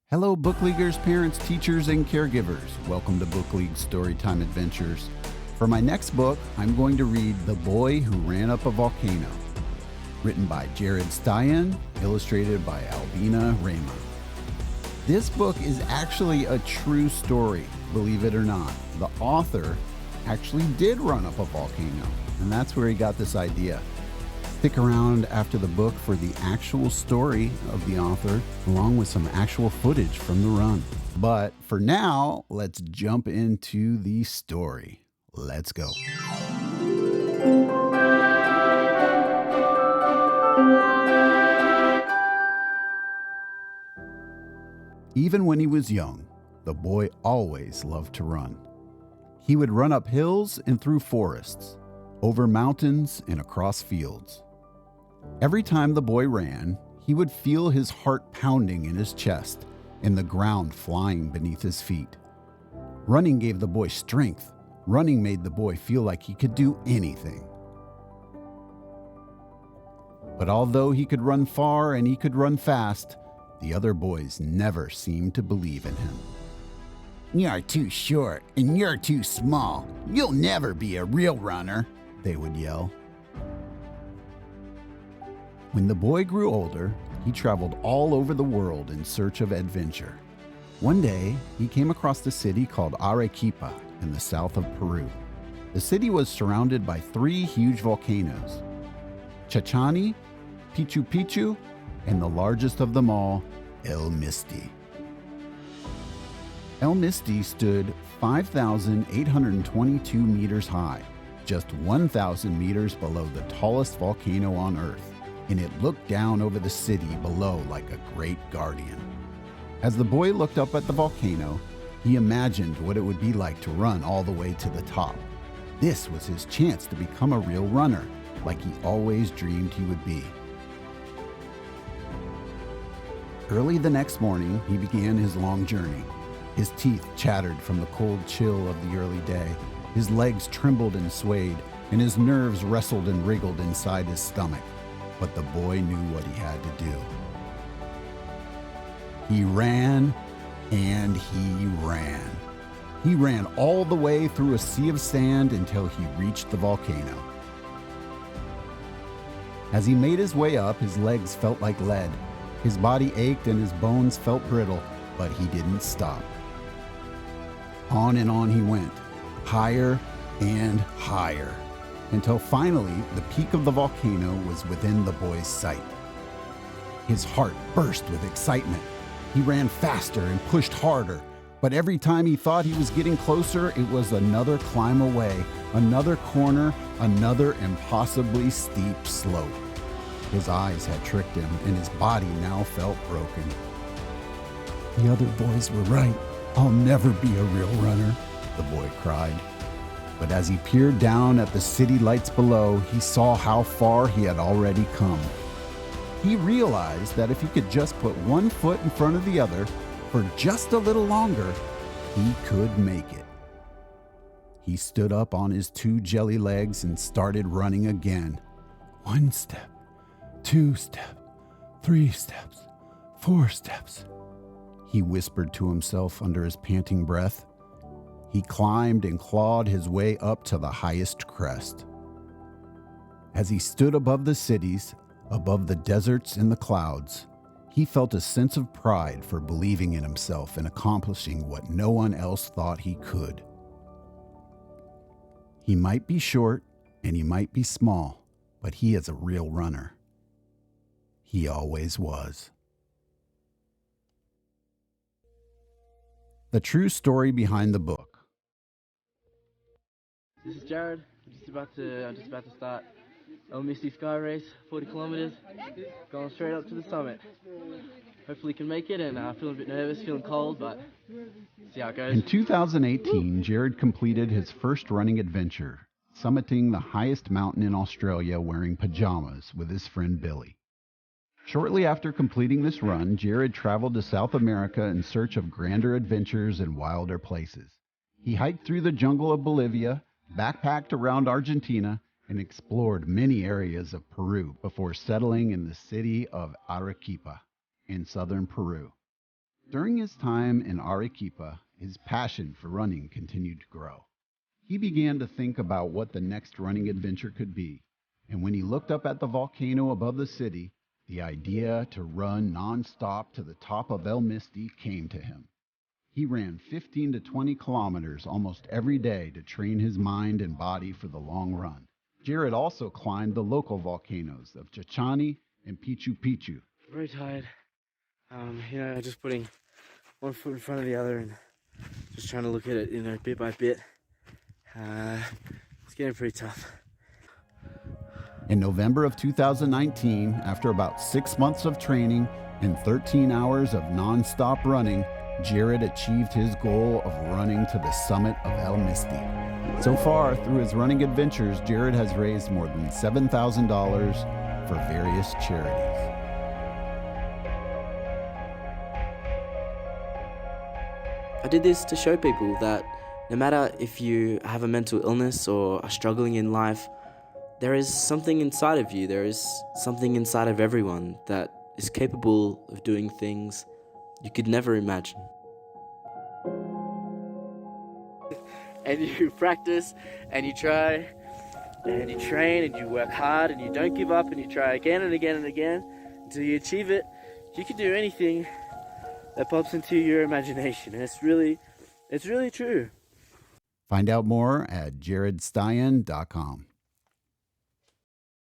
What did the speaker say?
Hello, Book Leaguers, parents, teachers, and caregivers. Welcome to Book League Storytime Adventures. For my next book, I'm going to read The Boy Who Ran Up a Volcano, written by Jared Styan, illustrated by Albina Rayma. This book is actually a true story, believe it or not. The author actually did run up a volcano, and that's where he got this idea. Stick around after the book for the actual story of the author, along with some actual footage from the run. But for now, let's jump into the story. Let's go. Even when he was young, the boy always loved to run. He would run up hills and through forests, over mountains and across fields. Every time the boy ran, he would feel his heart pounding in his chest and the ground flying beneath his feet. Running gave the boy strength. Running made the boy feel like he could do anything. But although he could run far and he could run fast, the other boys never seemed to believe in him. "You're too short and you're too small. You'll never be a real runner," they would yell. When the boy grew older, he traveled all over the world in search of adventure. One day, he came across a city called Arequipa in the south of Peru. The city was surrounded by 3 huge volcanoes: Chachani, Pichu Pichu, and the largest of them all, El Misti. El Misti stood 5,822 meters high, just 1,000 meters below the tallest volcano on Earth, and it looked down over the city below like a great guardian. As the boy looked up at the volcano, he imagined what it would be like to run all the way to the top. This was his chance to become a real runner, like he always dreamed he would be. Early the next morning, he began his long journey. His teeth chattered from the cold chill of the early day. His legs trembled and swayed, and his nerves wrestled and wriggled inside his stomach. But the boy knew what he had to do. He ran and he ran. He ran all the way through a sea of sand until he reached the volcano. As he made his way up, his legs felt like lead. His body ached and his bones felt brittle, but he didn't stop. On and on he went, higher and higher, until finally the peak of the volcano was within the boy's sight. His heart burst with excitement. He ran faster and pushed harder, but every time he thought he was getting closer, it was another climb away, another corner, another impossibly steep slope. His eyes had tricked him, and his body now felt broken. "The other boys were right. I'll never be a real runner," the boy cried. But as he peered down at the city lights below, he saw how far he had already come. He realized that if he could just put one foot in front of the other for just a little longer, he could make it. He stood up on his 2 jelly legs and started running again. 1 step, 2 steps, 3 steps, 4 steps. He whispered to himself under his panting breath. He climbed and clawed his way up to the highest crest. As he stood above the cities, above the deserts and the clouds, he felt a sense of pride for believing in himself and accomplishing what no one else thought he could. He might be short and he might be small, but he is a real runner. He always was. The true story behind the book. This is Jared. I'm just about to start El Misty Sky Race, 40 kilometers, going straight up to the summit. Hopefully can make it, and feeling a bit nervous, feeling cold, but see how it goes. In 2018, Jared completed his first running adventure, summiting the highest mountain in Australia wearing pajamas with his friend Billy. Shortly after completing this run, Jared traveled to South America in search of grander adventures and wilder places. He hiked through the jungle of Bolivia, backpacked around Argentina, and explored many areas of Peru before settling in the city of Arequipa in southern Peru. During his time in Arequipa, his passion for running continued to grow. He began to think about what the next running adventure could be, and when he looked up at the volcano above the city, the idea to run non-stop to the top of El Misti came to him. He ran 15 to 20 kilometers almost every day to train his mind and body for the long run. Jared also climbed the local volcanoes of Chichani and Pichu Picchu. Very tired. Just putting one foot in front of the other and just trying to look at it, bit by bit. It's getting pretty tough. In November of 2019, after about 6 months of training and 13 hours of non-stop running, Jared achieved his goal of running to the summit of El Misti. So far, through his running adventures, Jared has raised more than $7,000 for various charities. I did this to show people that no matter if you have a mental illness or are struggling in life, there is something inside of you, there is something inside of everyone that is capable of doing things you could never imagine. And you practice, and you try, and you train, and you work hard, and you don't give up, and you try again and again and again until you achieve it. You can do anything that pops into your imagination, and it's really true. Find out more at jaredstyan.com.